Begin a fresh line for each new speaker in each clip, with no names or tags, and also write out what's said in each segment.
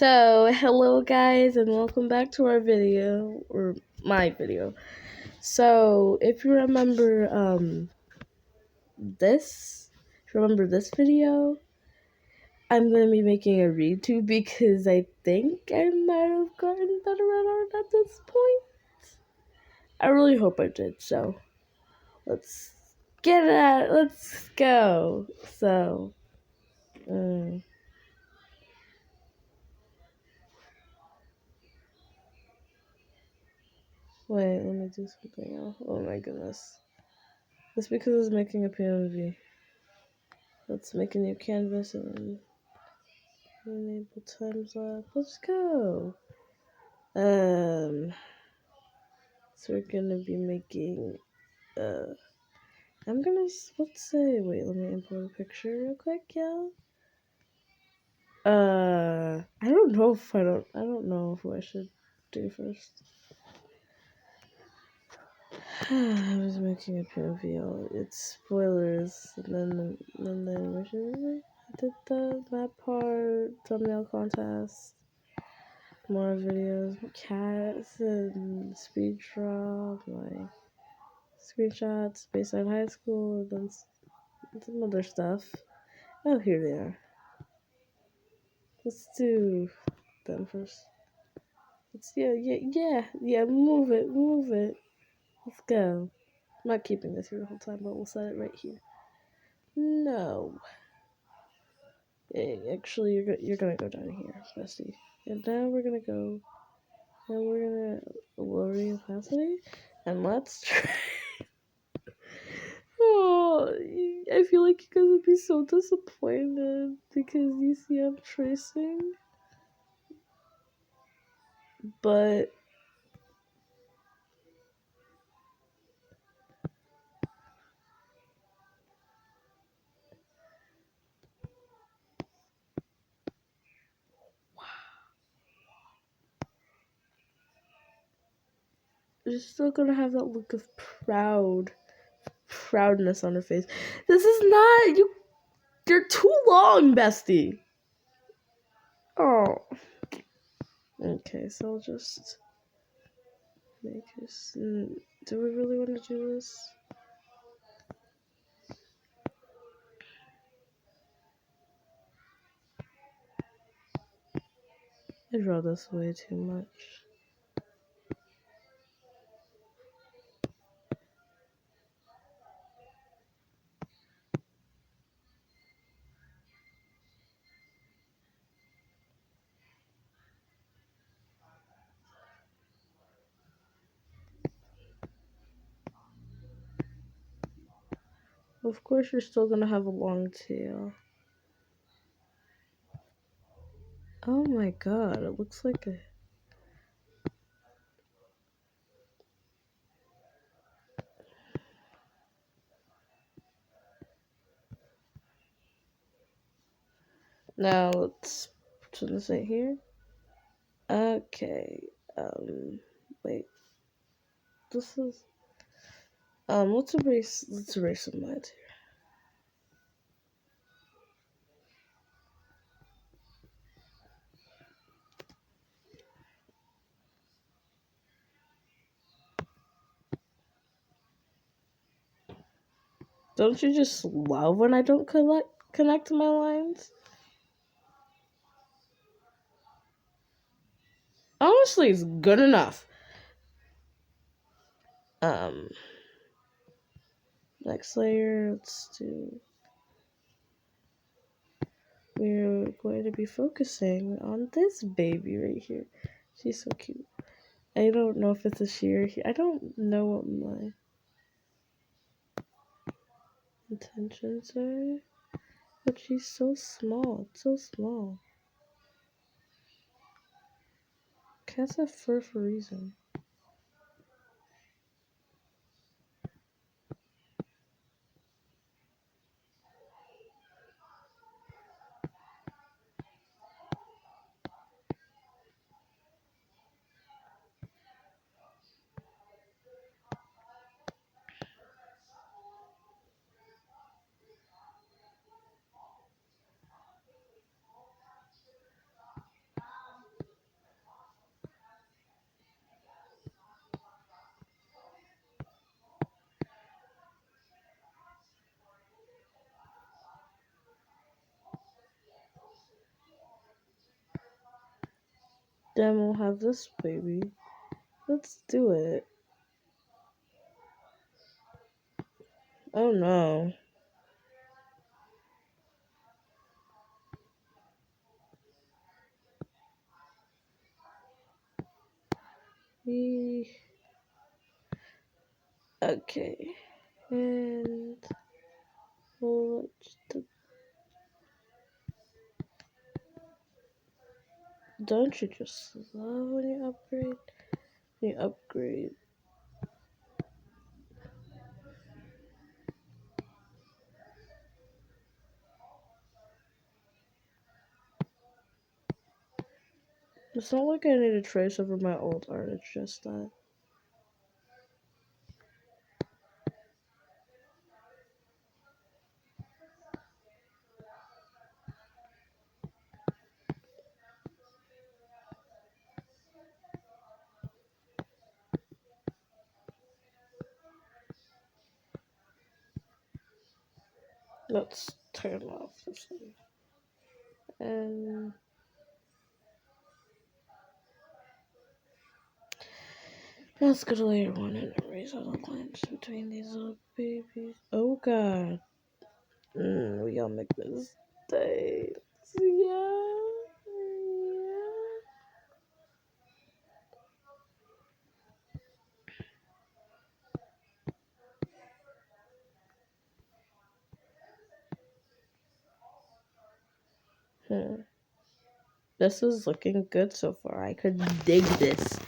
So, hello guys and welcome back to our video, or my video. So, if you remember this video, I'm going to be making a redo because I think I might have gotten better at art at this point. I really hope I did, so let's get it at let's go. So, wait, let me do something else. Oh my goodness. That's because I was making a POV. Let's make a new canvas and enable times lapse. Let's go. So we're gonna be making let's say, wait, let me import a picture real quick, y'all. I don't know what I should do first. I was making a POV, y'all. It's spoilers, and then the animation. I did the map part, thumbnail contest, more videos, cats, and speed drop, my screenshots, Bayside High School, and then some other stuff. Oh, here they are. Let's do them first. Yeah, move it. Let's go. I'm not keeping this here the whole time, but we'll set it right here. No. Actually, you're gonna go down here, bestie. And now we're gonna go. Now we're gonna lower the opacity, and let's try. Oh, I feel like you guys would be so disappointed because you see I'm tracing, but you're still gonna have that look of proudness on her face. This is not you. You're too long, bestie. Oh. Okay, so I'll just make this. Do we really want to do this? I draw this way too much. Of course, you're still gonna have a long tail. Oh my god, it looks like a. Now let's turn this right here. Okay. Wait. This is. Let's erase some lines here. Don't you just love when I don't connect my lines? Honestly, it's good enough. Next layer, let's do. We're going to be focusing on this baby right here. She's so cute. I don't know if it's a sheer here. I don't know what my intentions are. But she's so small. It's so small. Cats have fur for a reason. Then we'll have this baby. Let's do it. Oh no. Okay. And we'll don't you just love when you upgrade? When you upgrade. It's not like I need to trace over my old art, it's just that. Let's turn off this thing. And let's go to layer 1 and erase all the lines between these little babies. Oh god. We all make mistakes. Yeah. This is looking good so far. I could dig this.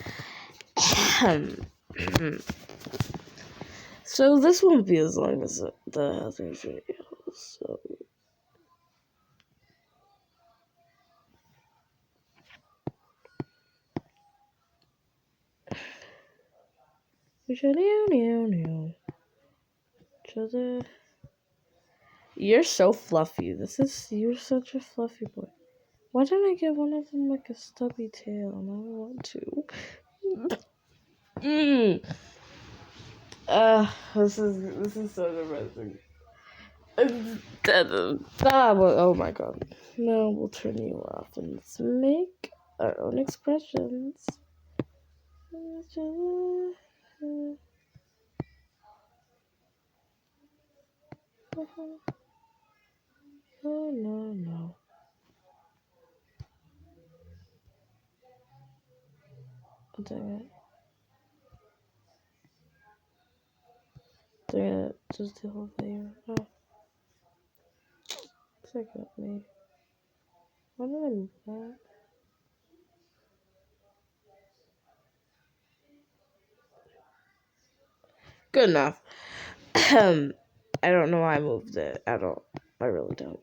So this won't be as long as the other videos. So you're so fluffy. You're such a fluffy boy. Why didn't I get one of them like a stubby tail? Now I want to. This is so depressing. Oh my god. No, we'll turn you off and let's make our own expressions. Oh no. Oh, dang it. Just the whole layer. Oh, second me. Why did I move that? Good enough. I don't know why I moved it at all. I really don't.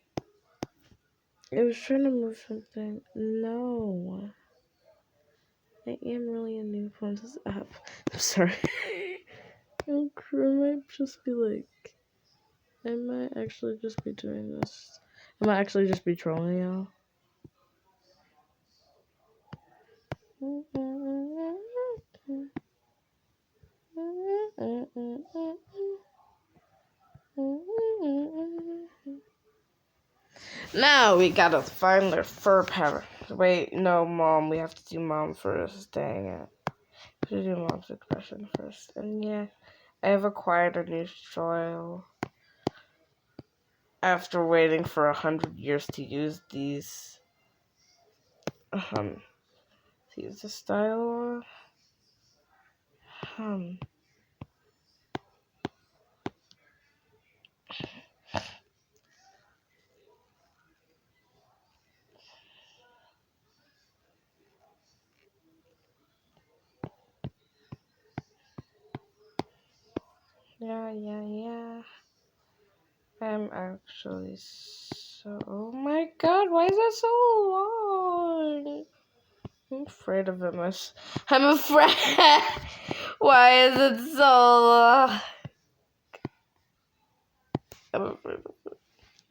I was trying to move something. No. I am really a new on this app. I'm sorry. I might just be like, I might actually just be doing this. I might actually just be trolling y'all. Now we gotta find their fur pattern. Wait, no, Mom. We have to do Mom first. Dang it. We have to do Mom's expression first. And yeah, I have acquired a new style after waiting for 100 years to use these. To use the style. Yeah. I'm actually so. Oh my god, why is that so long? I'm afraid of it. I'm afraid. Why is it so long? I'm afraid of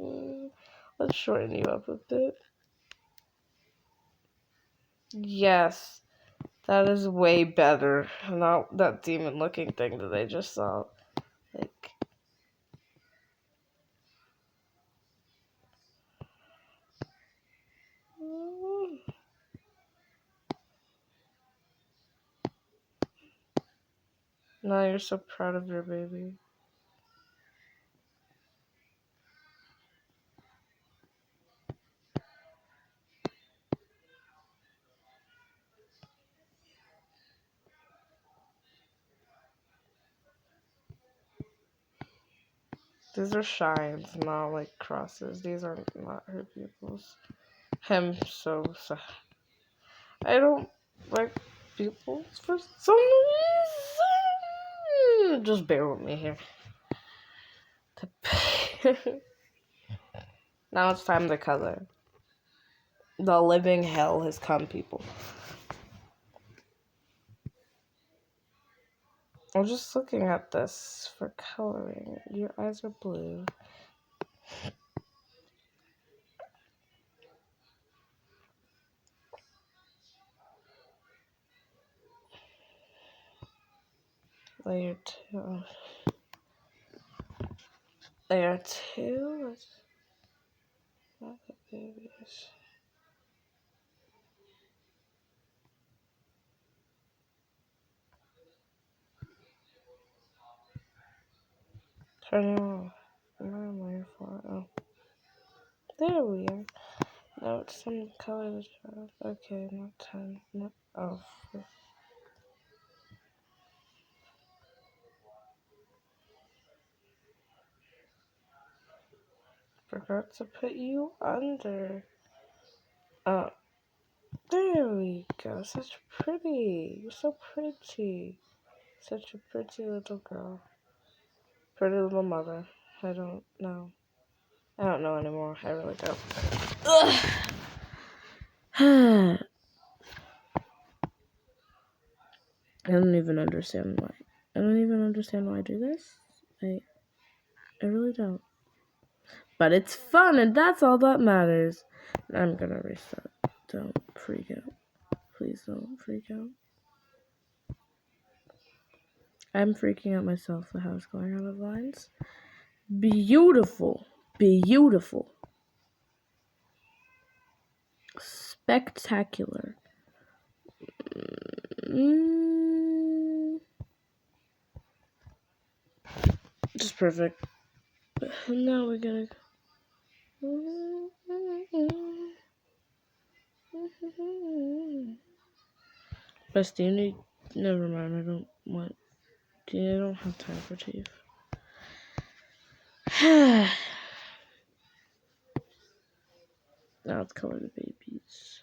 it. Let's shorten you up a bit. Yes, that is way better. Not that demon looking thing that I just saw. Like. Now you're so proud of your baby. These are shines, not like crosses. These are not her pupils. So I don't like pupils for some reason. Just bear with me here. Now it's time to color. The living hell has come, people. I'm just looking at this for coloring. Your eyes are blue. Layer 2. Layer 2? Let's not the babies. Turn it off. What am I here for? Oh. There we are. No, it's some color the child. Okay, not 10. Not. Oh. Forgot to put you under. Oh. There we go. Such pretty. You're so pretty. Such a pretty little girl. Pretty little mother. I don't know. I don't know anymore. I really don't. I don't even understand why. I don't even understand why I do this. I really don't. But it's fun, and that's all that matters. I'm gonna restart. Don't freak out. Please don't freak out. I'm freaking out myself. The house going out of lines. Beautiful. Beautiful. Spectacular. Just perfect. Now we're gonna. Bestie, you need. Never mind. I don't want. I don't have time for Chief. Now let's color the babies.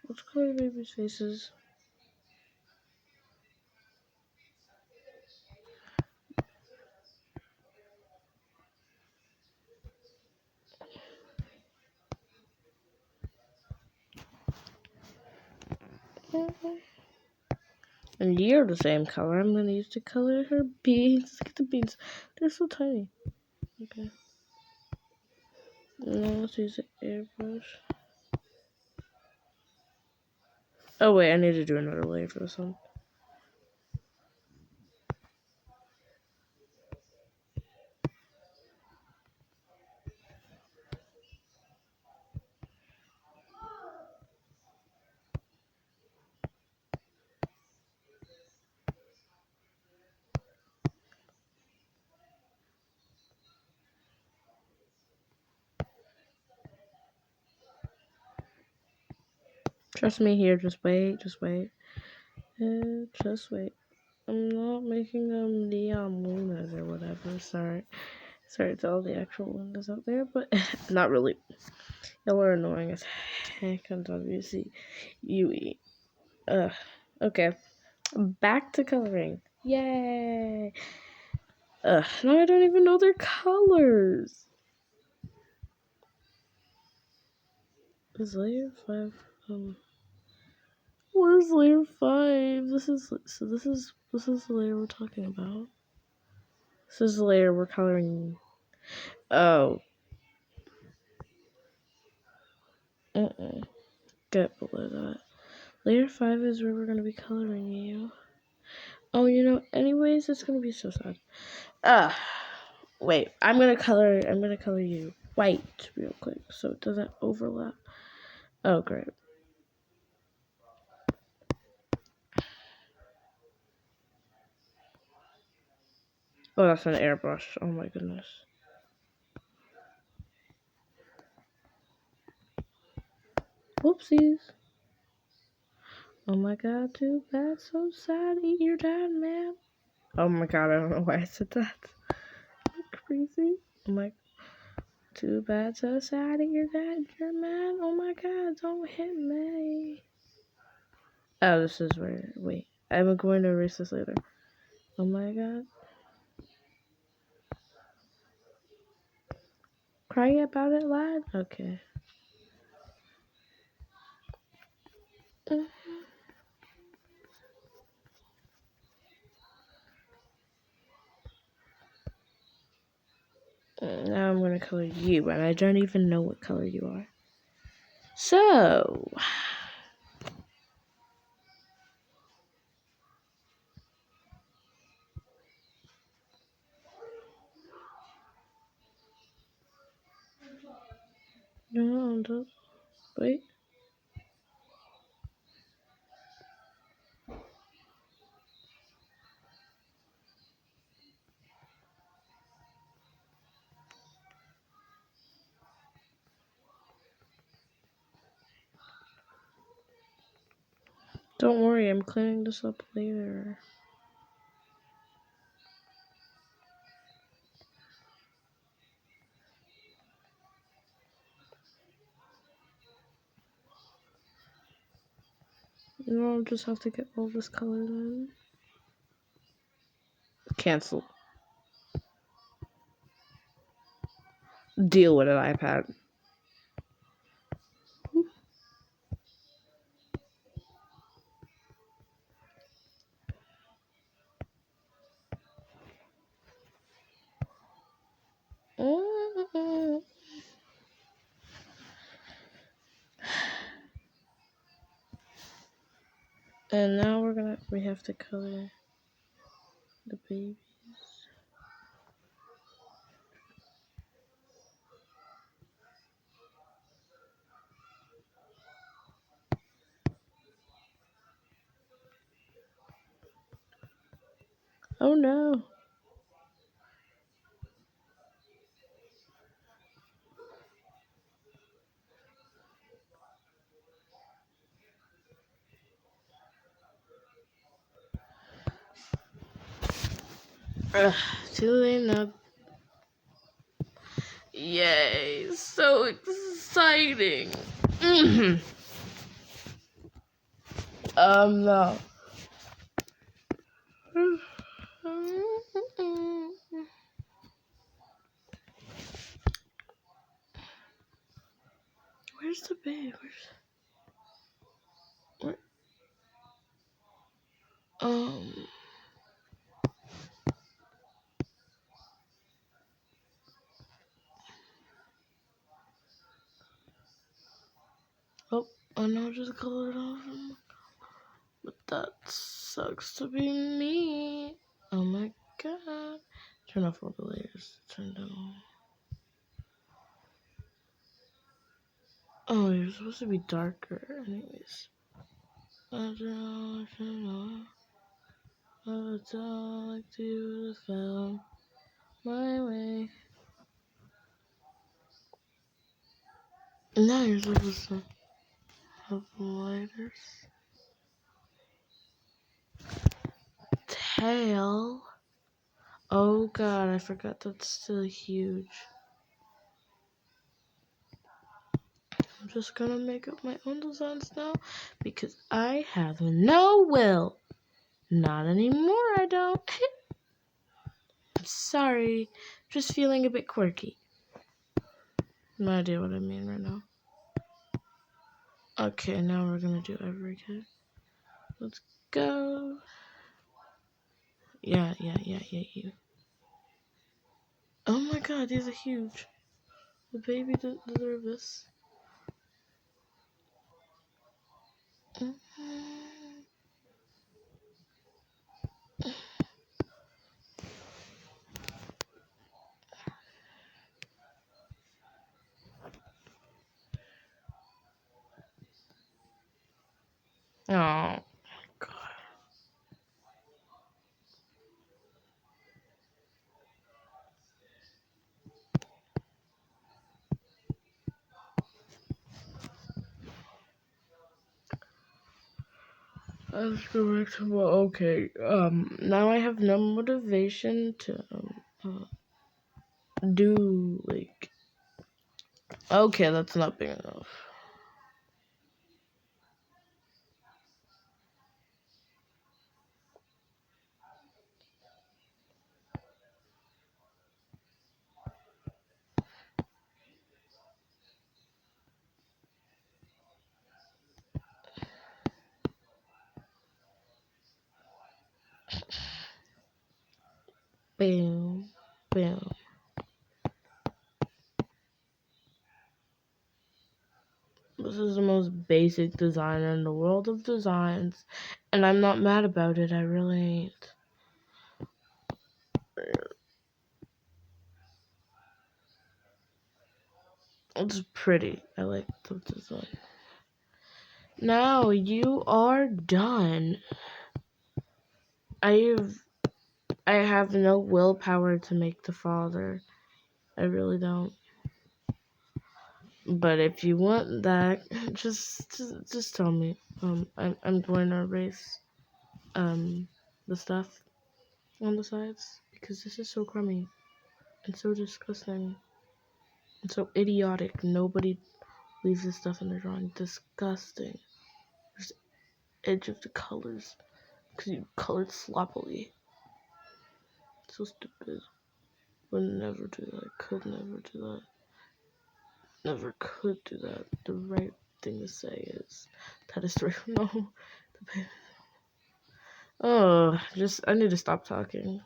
Let's color the babies' faces. And you're the same color. I'm gonna use to color her beads. Look at the beads. They're so tiny. Okay. Now let's use the airbrush. Oh wait, I need to do another layer for this one. Trust me here, just wait, just wait. Just wait. I'm not making them neon lunas or whatever, sorry. Sorry to all the actual lunas out there, but not really. Y'all are annoying as heck on WCUE. Okay. Back to coloring. Yay! Now I don't even know their colors. Is layer 5, where's layer 5? This is the layer we're talking about. This is the layer we're coloring. Oh. Get below that. Layer 5 is where we're gonna be coloring you. Oh, you know, anyways, it's gonna be so sad. Wait, I'm gonna color you white real quick so it doesn't overlap. Oh, great. Oh, that's an airbrush. Oh my goodness. Whoopsies. Oh my god, too bad, so sad. Eat your dad, man. Oh my god, I don't know why I said that. Crazy. I'm like, too bad, so sad. Eat your dad, you're mad. Oh my god, don't hit me. Oh, this is where. Wait, I'm going to erase this later. Oh my god. Cry about it, lad? Okay. Now I'm gonna color you, and I don't even know what color you are. So. No, don't. Wait. Don't worry, I'm cleaning this up later. No, I'll just have to get all this color in. Cancel. Deal with it, iPad. And now we have to color the babies. Oh no. Ugh, too late now. Yay, so exciting. No. Where's the babe? Where? Oh, I know just colored off him. But that sucks to be me. Oh my god. Turn off all the layers. Turn them on. Oh, you're supposed to be darker. Anyways. I would like to found my way. Now you're supposed to have lighters. Tail. Oh god, I forgot that's still huge. I'm just gonna make up my own designs now because I have no will. Not anymore, I don't. Sorry, just feeling a bit quirky. No idea what I mean right now. Okay, now we're gonna do every kid. Let's go. Yeah, you. Oh my god, these are huge. The baby deserves this. Oh my god. Let's go back to okay. Now I have no motivation to do like. Okay, that's not big enough. Bam, bam. This is the most basic designer in the world of designs, and I'm not mad about it. I really ain't. It's pretty. I like the design. Now you are done. I have no willpower to make the father. I really don't. But if you want that, just tell me. I'm going to erase the stuff on the sides because this is so crummy and so disgusting and so idiotic. Nobody leaves this stuff in their drawing. Disgusting. There's the edge of the colors because you colored sloppily. So stupid. Would never do that. Could never do that. Never could do that. The right thing to say is that is the right. No. Oh, I need to stop talking.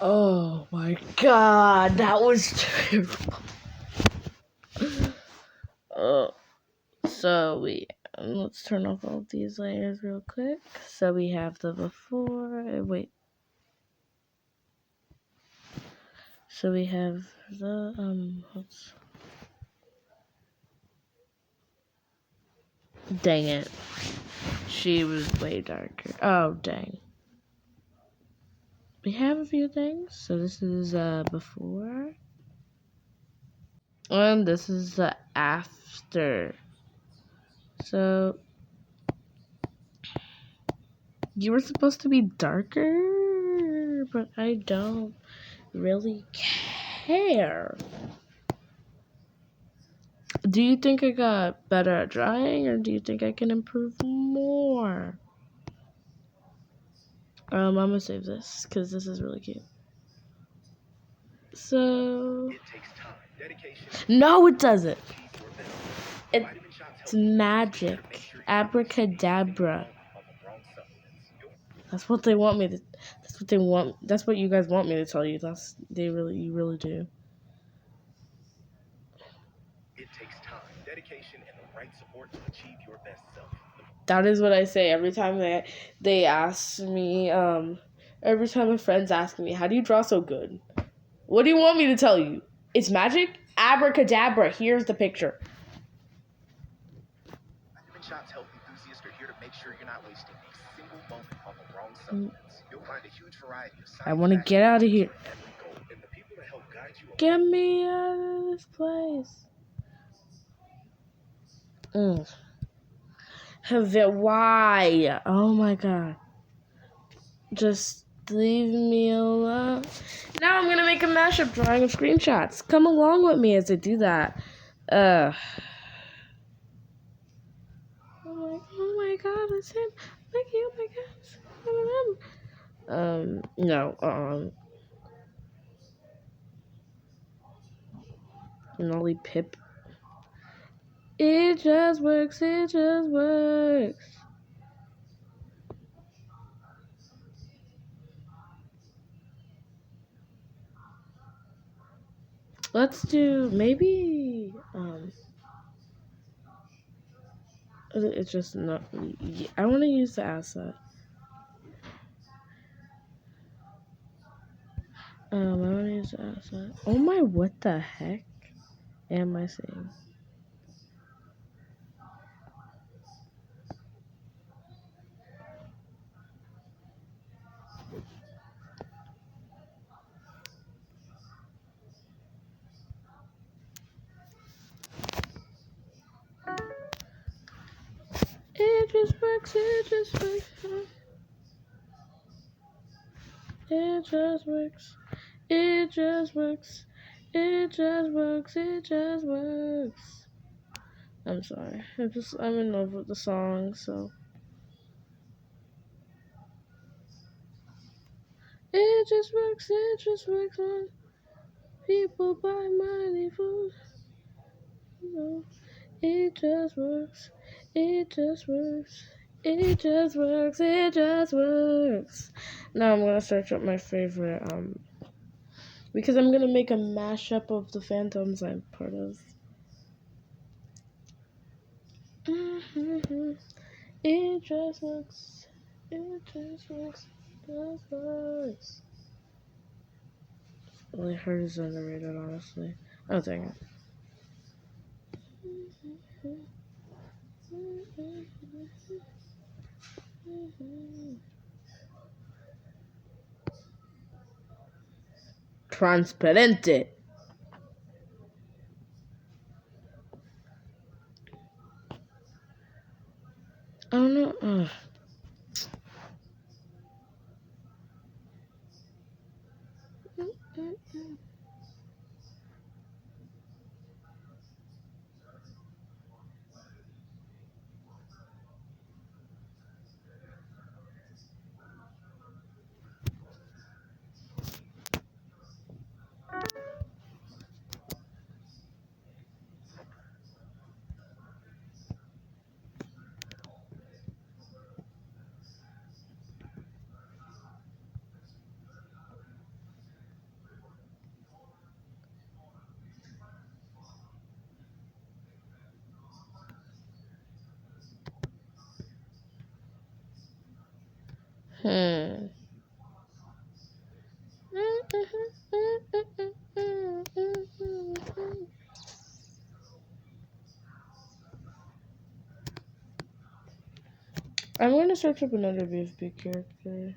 Oh my god, that was terrible. So let's turn off all these layers real quick. So we have the before, wait. So we have the, dang it. She was way darker. Oh, dang. We have a few things. So this is before. And this is the after. So you were supposed to be darker, but I don't really care. Do you think I got better at drawing, or do you think I can improve more? I'm gonna save this because this is really cute. So it takes time, dedication. No, it doesn't. It's magic, abracadabra. That's what they want me to. That's That's what they want. That's what you guys want me to tell you. You really do.
It takes time, dedication, and the right support to achieve your best self.
That is what I say every time they ask me. Every time my friends ask me, "How do you draw so good?" What do you want me to tell you? It's magic? Abracadabra. Here's the picture.
Vitamin Shots Health Enthusiasts are here to make sure you're not wasting a single moment on the wrong supplements. You'll find a huge variety of
I want to get out of here.
every goal, and the people that help guide you.
Get me out of this place. Why? Oh my god. Just leave me alone. Now I'm gonna make a mashup drawing of screenshots. Come along with me as I do that. Oh my god, it's him. Mikey, oh my god, it's him. No, Nolly Pip. It just works, it just works. Let's do, maybe, it's just not, I want to use the asset. I want to use the asset. Oh my, what the heck am I saying? It just works, it just works. It just works. It just works. It just works. It just works. I'm sorry. I'm in love with the song, so. It just works. It just works on people buy money food. No. It just works. It just works. It just works. It just works. Now I'm gonna search up my favorite because I'm gonna make a mashup of the Phantoms I'm part of. It just works. It just works. It just works. Well, I heard it's underrated, honestly. Oh, dang it. Transparente. I don't know. I'm going to search up another BFB character.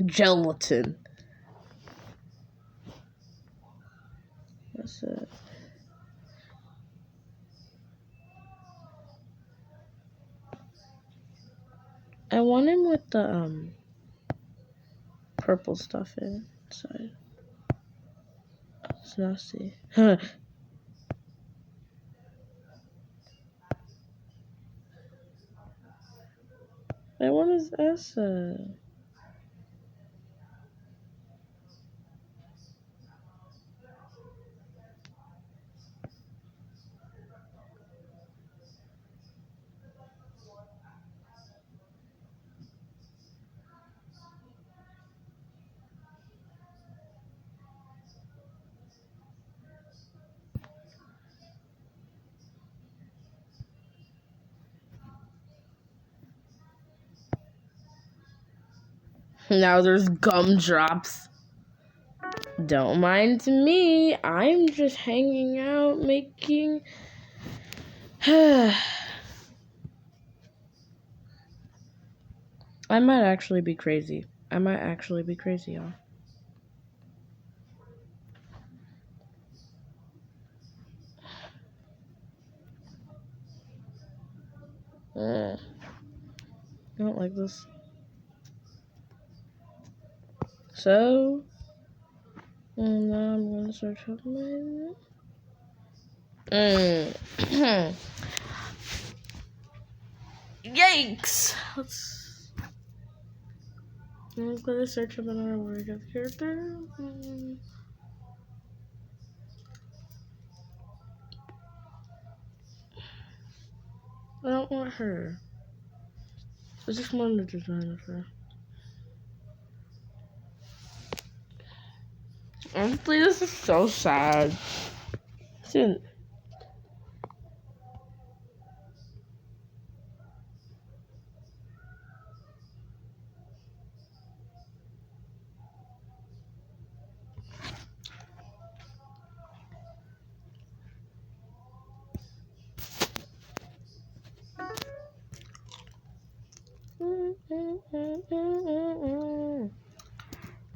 Gelatin. That's it. I want him with the purple stuff inside. It's nasty. I want his asset. Now there's gumdrops. Don't mind me. I'm just hanging out making. I might actually be crazy. Y'all. I don't like this. So, now I'm gonna search up my. Yikes! I'm gonna search up another word of character. I don't want her. I just wanted the design of her. Honestly, this is so sad. Shouldn't.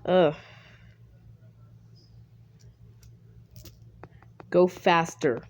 Ugh. Go faster.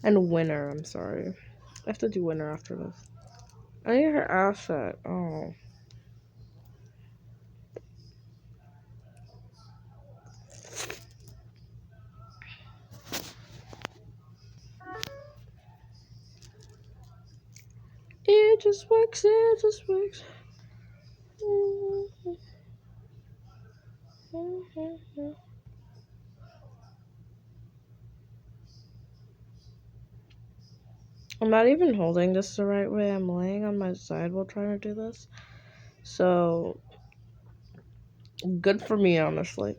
And winner, I'm sorry. I have to do winner after this. I need her asset. Oh. It just works. I'm not even holding this the right way. I'm laying on my side while trying to do this. So, good for me, honestly.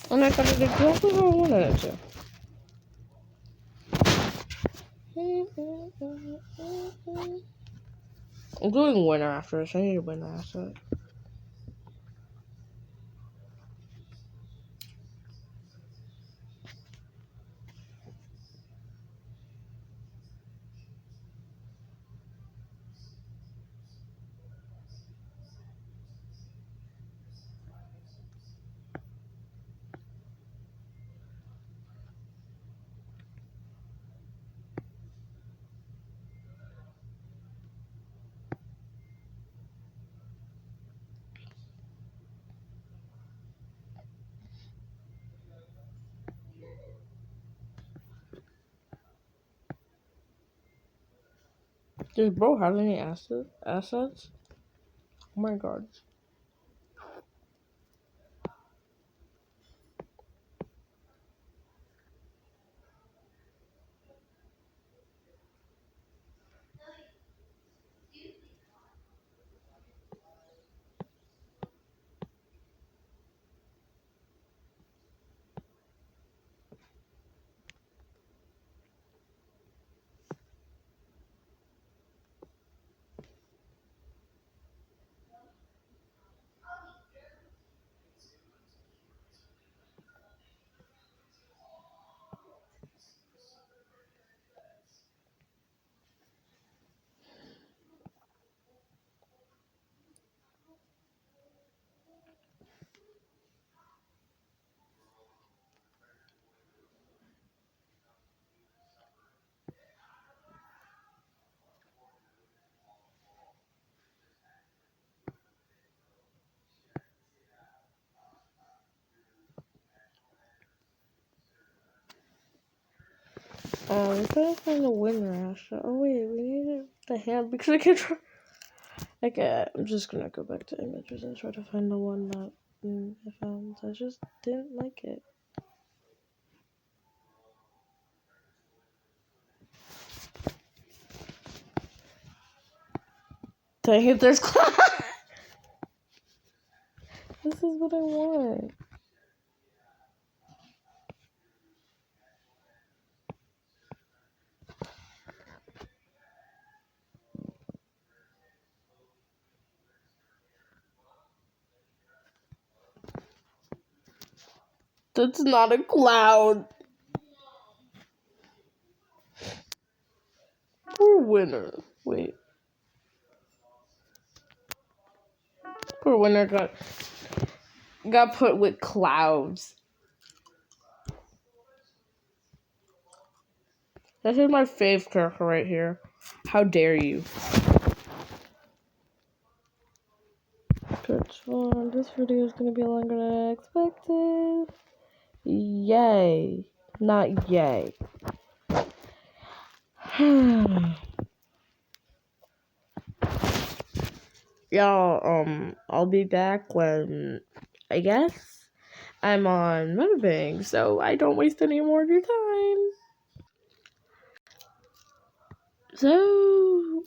And I got it exactly how I wanted it to. I'm doing winner after this. I need a winner asset. Does bro have any assets? Oh my god. I'm trying to find the winner, Asha. Oh wait, we need the hand because I can try. Okay, I'm just gonna go back to images and try to find the one that I found. I just didn't like it. Dang it, there's class. This is what I want. That's not a cloud. Poor winner. Wait. Poor winner got put with clouds. This is my fave character right here. How dare you? Good one. This video is gonna be longer than I expected. Yay. Not yay. Y'all, I'll be back when, I guess, I'm on Motorbang, so I don't waste any more of your time. So,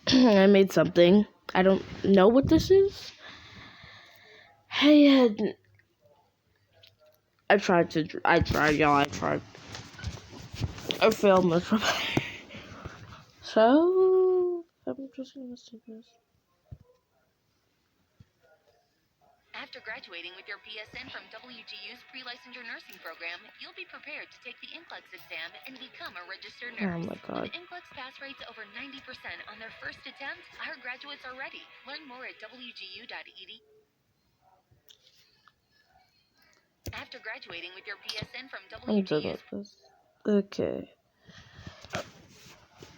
I made something. I don't know what this is. Hey, I tried, y'all, I failed miserably. So, I'm just gonna stick this.
After graduating with your BSN from WGU's pre-licensure nursing program, you'll be prepared to take the NCLEX exam and become a registered nurse.
Oh my god.
With NCLEX pass rates over 90% on their first attempt, our graduates are ready. Learn more at wgu.edu. After graduating with your BSN from
I'm done
WGU's...
with this. Okay.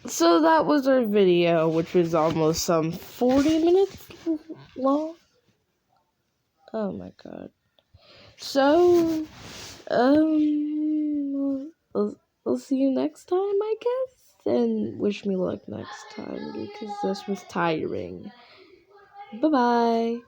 So that was our video, which was almost 40 minutes long. Oh my god. So, we'll see you next time, I guess. And wish me luck next time because this was tiring. Bye-bye.